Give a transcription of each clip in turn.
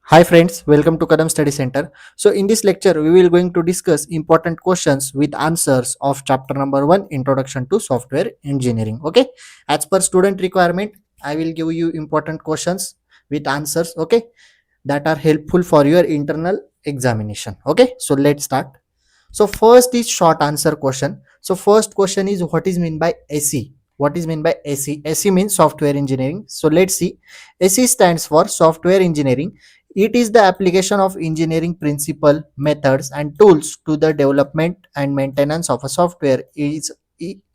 Hi friends, welcome to Kadam Study Center. So in this lecture, we will going to discuss important questions with answers of chapter number 1, Introduction to Software Engineering. Okay, as per student requirement, I will give you important questions with answers. Okay, that are helpful for your internal examination. Okay, so let's start. So first is short answer question. So first question is what is mean by SE? What is mean by SE? SE means software engineering. So let's see. SE stands for software engineering. It is the application of engineering principle, methods, and tools to the development and maintenance of a software is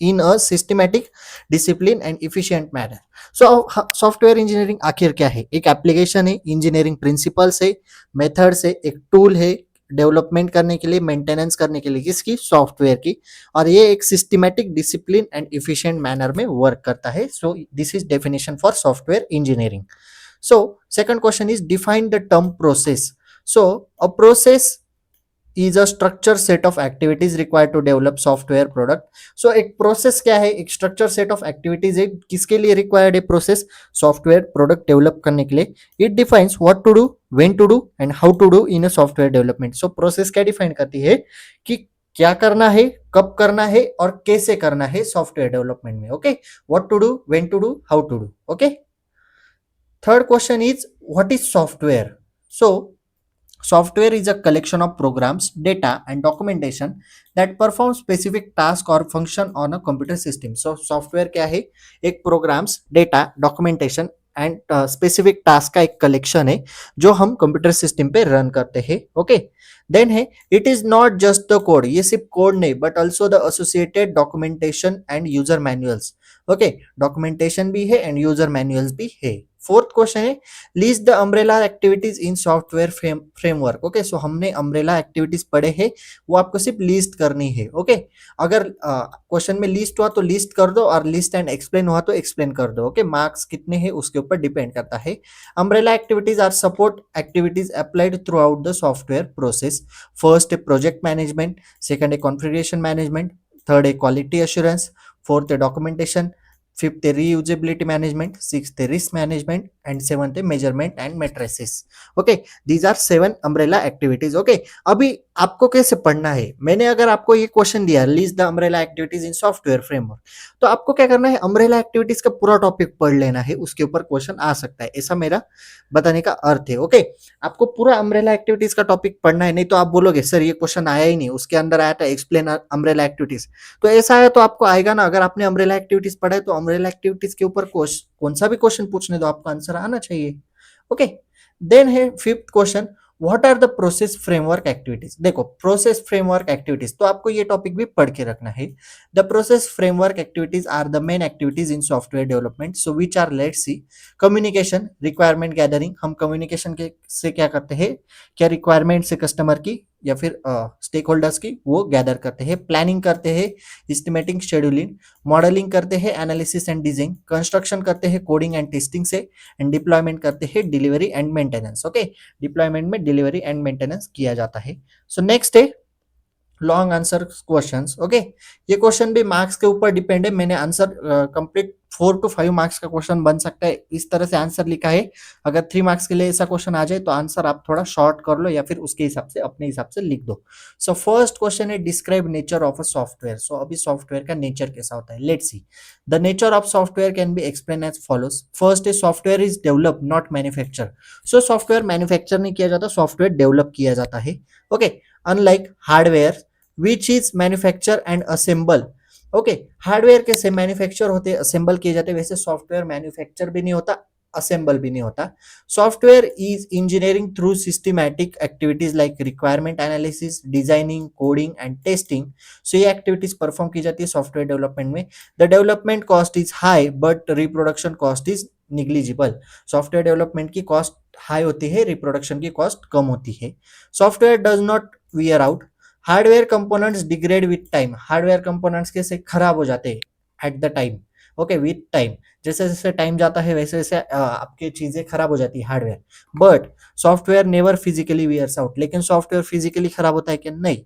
in a systematic, discipline and efficient manner. So software engineering आखिर क्या है? एक application है, engineering principles है, methods है, एक tool है development करने के लिए, मेंटेनेंस करने के लिए, किसकी? सॉफ्टवेयर की। और ये एक systematic, discipline and efficient manner में वर्क करता है। So this is definition for software engineering. So second question is define the term process. So a process is a structured set of activities required to develop software product. So एक process क्या है? एक structured set of activities है, किसके लिए required है process? Software product develop करने के लिए. It defines what to do, when to do and how to do in a software development. So process क्या define करती है कि क्या करना है, कब करना है और कैसे करना है सॉफ्टवेयर डेवलपमेंट में. Okay, what to do, when to do, how to do. Okay, third question is what is software? So software is a collection of programs, data and documentation that perform specific task or function on a computer system. So software क्या है? एक programs, data, documentation and specific task का एक collection है जो हम computer system पे run करते हैं. ओके, देन है it is not just the code. ये सिर्फ कोड नहीं but also the associated documentation and user manuals. Okay, documentation भी है एंड यूजर मैनुअल्स भी है. फोर्थ क्वेश्चन है list the umbrella activities in software framework. Okay, so हमने umbrella activities पढ़े हैं, वो आपको सिर्फ लिस्ट करनी है. ओके, अगर क्वेश्चन में लिस्ट हुआ तो लिस्ट कर दो और लिस्ट एंड एक्सप्लेन हुआ तो एक्सप्लेन कर दो. ओके, मार्क्स कितने हैं उसके ऊपर डिपेंड करता है. Umbrella activities are support activities applied throughout the software process. First है प्रोजेक्ट मैनेजमेंट, सेकंड है कॉन्फ़िगरेशन मैनेजमेंट, थर्ड है क्वालिटी एश्योरेंस, फोर्थ है डॉक्यूमेंटेशन, फिफ्थ है रीयूजेबिलिटी मैनेजमेंट, सिक्स्थ है रिस्क मैनेजमेंट एंड सेवंथ है measurement and metrics. Okay, these are 7 umbrella activities. Okay, अभी आपको कैसे पढ़ना है? मैंने अगर आपको ये क्वेश्चन दिया list the umbrella activities in software framework, तो आपको क्या करना है? अम्ब्रेला एक्टिविटीज का पूरा टॉपिक पढ़ लेना है, उसके ऊपर क्वेश्चन आ सकता है, ऐसा मेरा बताने का अर्थ है. ओके, आपको पूरा अम्ब्रेला एक्टिविटीज का टॉपिक पढ़ना है, नहीं तो आप बोलोगे सर ये क्वेश्चन आया ही नहीं, उसके अंदर आया था एक्सप्लेन अम्ब्रेला एक्टिविटीज. तो ऐसा है तो आपको आएगा ना. अगर आपने अम्ब्रेला एक्टिविटीज पढ़ा है तो अम्ब्रेला एक्टिविटीज के ऊपर कौन सा भी क्वेश्चन पूछने दो, आपका आंसर आना चाहिए. ओके, देन है fifth question what are the process framework activities. देखो प्रोसेस फ्रेमवर्क एक्टिविटीज तो आपको ये टॉपिक भी पढ़ के रखना है. The process framework activities are the main activities in software development. So which are, let's see. Communication, requirement gathering. हम कम्युनिकेशन के से क्या करते हैं? क्या रिक्वायरमेंट से कस्टमर की या फिर स्टेक होल्डर्स की वो गैदर करते हैं. प्लानिंग करते हैं, एस्टिमेटिंग, शेड्यूलिंग, मॉडलिंग करते हैं, एनालिसिस एंड डिजाइन, कंस्ट्रक्शन करते हैं कोडिंग एंड टेस्टिंग से, एंड डिप्लॉयमेंट करते हैं delivery and maintenance. Okay, deployment में डिलीवरी एंड मेंटेनेंस किया जाता है. सो नेक्स्ट है लॉन्ग आंसर क्वेश्चंस. ओके, ये क्वेश्चन भी मार्क्स के ऊपर डिपेंड है. मैंने आंसर कंप्लीट 4 to 5 मार्क्स का क्वेश्चन बन सकता है, इस तरह से आंसर लिखा है. अगर 3 मार्क्स के लिए ऐसा क्वेश्चन आ जाए तो आंसर आप थोड़ा शॉर्ट कर लो या फिर उसके हिसाब से अपने हिसाब से लिख दो. सो फर्स्ट क्वेश्चन है describe nature of a software. So अभी सॉफ्टवेयर का नेचर कैसा होता है, let's see. The nature of software can be explain as follows. First है software is develop not manufacture. So software manufacture नहीं किया जाता, सॉफ्टवेयर डेवलप किया जाता है. Okay, unlike hardware which is manufacture and assemble. Okay, hardware कैसे manufacture होते, assemble किए जाते, वैसे सॉफ्टवेयर मैन्युफैक्चर भी नहीं होता, असेंबल भी नहीं होता. Software is engineering through systematic activities like requirement analysis, designing, coding and testing. So ये एक्टिविटीज परफॉर्म की जाती है सॉफ्टवेयर डेवलपमेंट में. The development cost is high but reproduction cost is negligible. Software development की cost high होती है, reproduction की cost कम होती है. Software does not wear out. Hardware components degrade with time. Hardware components कैसे खराब हो जाते हैं at the time. Okay, with time, जैसे जैसे टाइम जाता है वैसे वैसे आपकी चीजें खराब हो जाती है hardware. But software never physically wears out. लेकिन सॉफ्टवेयर फिजिकली खराब होता है क्या? नहीं.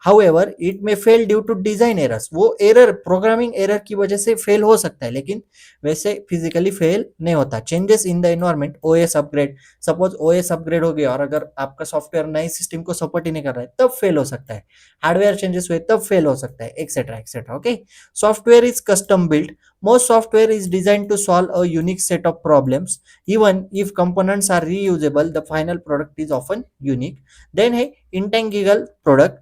However, it may fail due to design errors. वो एरर प्रोग्रामिंग एरर की वजह से फेल हो सकता है, लेकिन वैसे फिजिकली फेल नहीं होता. Changes in the environment, OS upgrade, suppose OS upgrade हो गया और अगर आपका सॉफ्टवेयर नए सिस्टम को सपोर्ट ही नहीं कर रहा है तब फेल हो सकता है. हार्डवेयर चेंजेस हुए तब फेल हो सकता है, etcetera etcetera. Okay. Software is custom build. Most software is designed to solve a unique set of problems. Even if components are reusable, the final product is often unique. Then है intangible product.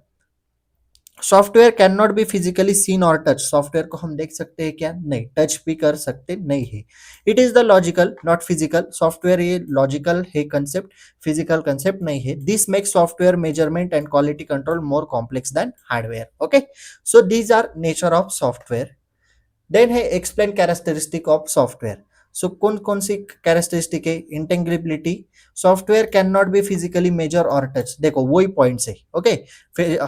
Software can not be physically seen और touch. Software को हम देख सकते हैं क्या? नहीं. Touch भी कर सकते नहीं है. It is the logical not physical. Software ये लॉजिकल है कंसेप्ट, फिजिकल कंसेप्ट नहीं है. This makes software measurement and quality control more complex than hardware. Okay. So these are nature of software. Then है explain characteristic of software. So कौन कौन सी characteristic है? Intangibility. Software can not be physically measure और touch. देखो वही points है. Okay.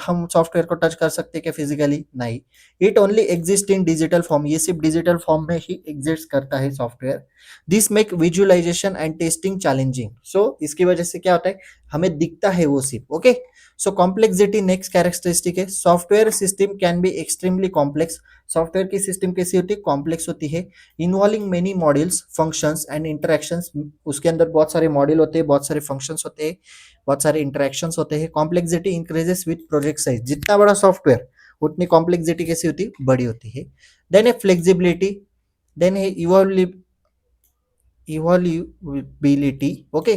हम सॉफ्टवेयर को टच कर सकते हैं क्या फिजिकली? नहीं. It only exist in digital form. ये सिर्फ डिजिटल फॉर्म में ही एग्जिस्ट करता है software. This make visualisation and testing challenging. So इसकी वजह से क्या होता है? हमें दिखता है वो सिर्फ. ओके. सो कॉम्प्लेक्सिटी नेक्स्ट कैरेक्टरिस्टिक है. Software system can be extremely complex. Software की सिस्टम कैसी होती है? कॉम्प्लेक्स होती है. Involving many modules, functions and interactions. उसके अंदर बहुत सारे मॉड्यूल होते हैं, बहुत सारे फंक्शंस होते हैं, बहुत सारे इंटरेक्शंस होते हैं. Complexity increases with project size. जितना बड़ा सॉफ्टवेयर उतनी कॉम्प्लेक्सिटी कैसी होती है? बड़ी होती है. देन है फ्लेक्सिबिलिटी. देन है इवॉल्यूबिलिटी. ओके.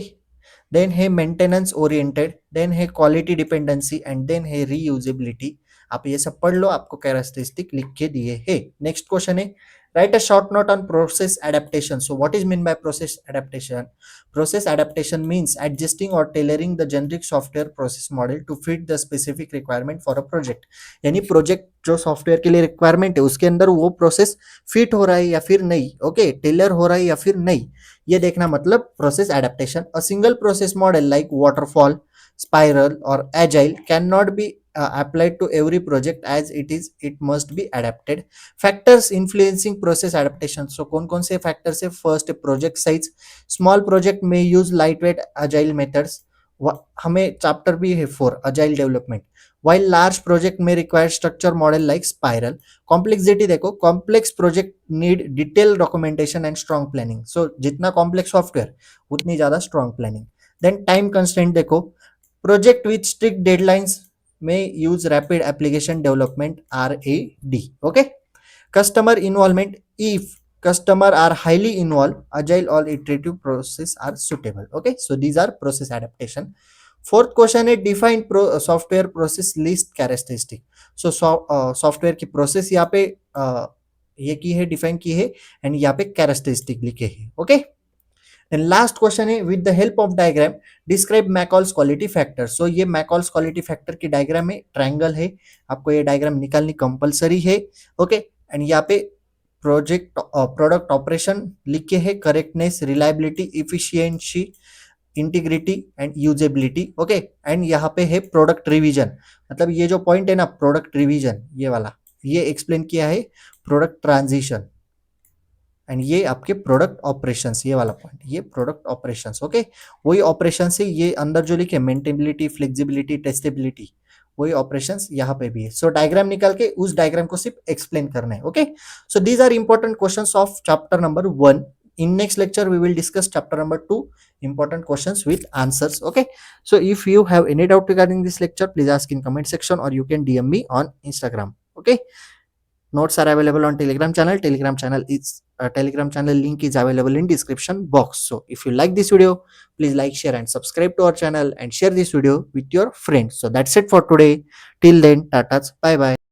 देन है मेंटेनेंस ओरिएंटेड. देन है क्वालिटी डिपेंडेंसी एंड देन है रीयूजेबिलिटी. आप ये सब पढ़ लो, आपको कैरेक्टरिस्टिक लिख के दिए है. नेक्स्ट क्वेश्चन है write a short note on process adaptation. So what is mean by process adaptation? Process adaptation means adjusting or tailoring the generic software process model to fit the specific requirement for a project. यानी project जो software के लिए requirement है उसके अंदर वो process fit हो रहा है या फिर नहीं. ओके. टेलर हो रहा है या फिर नहीं, ये देखना मतलब process adaptation. A single process model like waterfall, spiral or agile cannot be applied to every project as it must be adapted. Factors influencing process adaptation. So कौन कौन से factors है? First project size. Small project may use lightweight agile methods. हमें chapter भी है for agile development. While large project may require structure model like spiral. Complexity देखो, complex project need detailed documentation and strong planning. So जितना complex software उतनी ज़्यादा strong planning. Then time constraint देखो, project with strict deadlines may use rapid application development RAD. Okay. Customer involvement. If customer are highly involved, agile or iterative process are suitable. Okay. So these are process adaptation. Fourth question है define software process list characteristic. So software की process यहाँ पे ये की है, define की है and यहाँ पे characteristic लिखे है. Okay. एंड लास्ट क्वेश्चन है with the help of diagram describe McCall's quality factor. So ये मैकॉल्स क्वालिटी फैक्टर की डायग्राम में ट्रायंगल है, आपको ये डायग्राम निकालनी कंपलसरी है. ओके. एंड यहाँ पे प्रोडक्ट ऑपरेशन लिखे है, correctness, reliability, efficiency, integrity and usability. Okay. And यहाँ पे है प्रोडक्ट रिवीजन. मतलब ये जो पॉइंट है ना प्रोडक्ट रिवीजन, ये वाला ये एक्सप्लेन किया है प्रोडक्ट ट्रांजिशन. एंड ये आपके प्रोडक्ट ऑपरेशंस, ये वाला पॉइंट, ये प्रोडक्ट ऑपरेशंस. ओके. वही ऑपरेशन से ये अंदर जो लिखे मेंटेनेबिलिटी, फ्लेक्सिबिलिटी, टेस्टेबिलिटी, वही ऑपरेशंस यहाँ पे भी है. सो डायग्राम निकाल के उस डायग्राम को सिर्फ एक्सप्लेन करना है. Okay. So these are important questions of chapter number 1. In next lecture we will discuss chapter number 2, important questions with answers. Okay. So if you have any doubt regarding this lecture, please ask in comment section or you can DM me on Instagram. Okay. Notes are available on Telegram channel. Telegram channel link is available in description box. So if you like this video, please like, share and subscribe to our channel and share this video with your friends. So that's it for today. Till then, tatas, bye bye.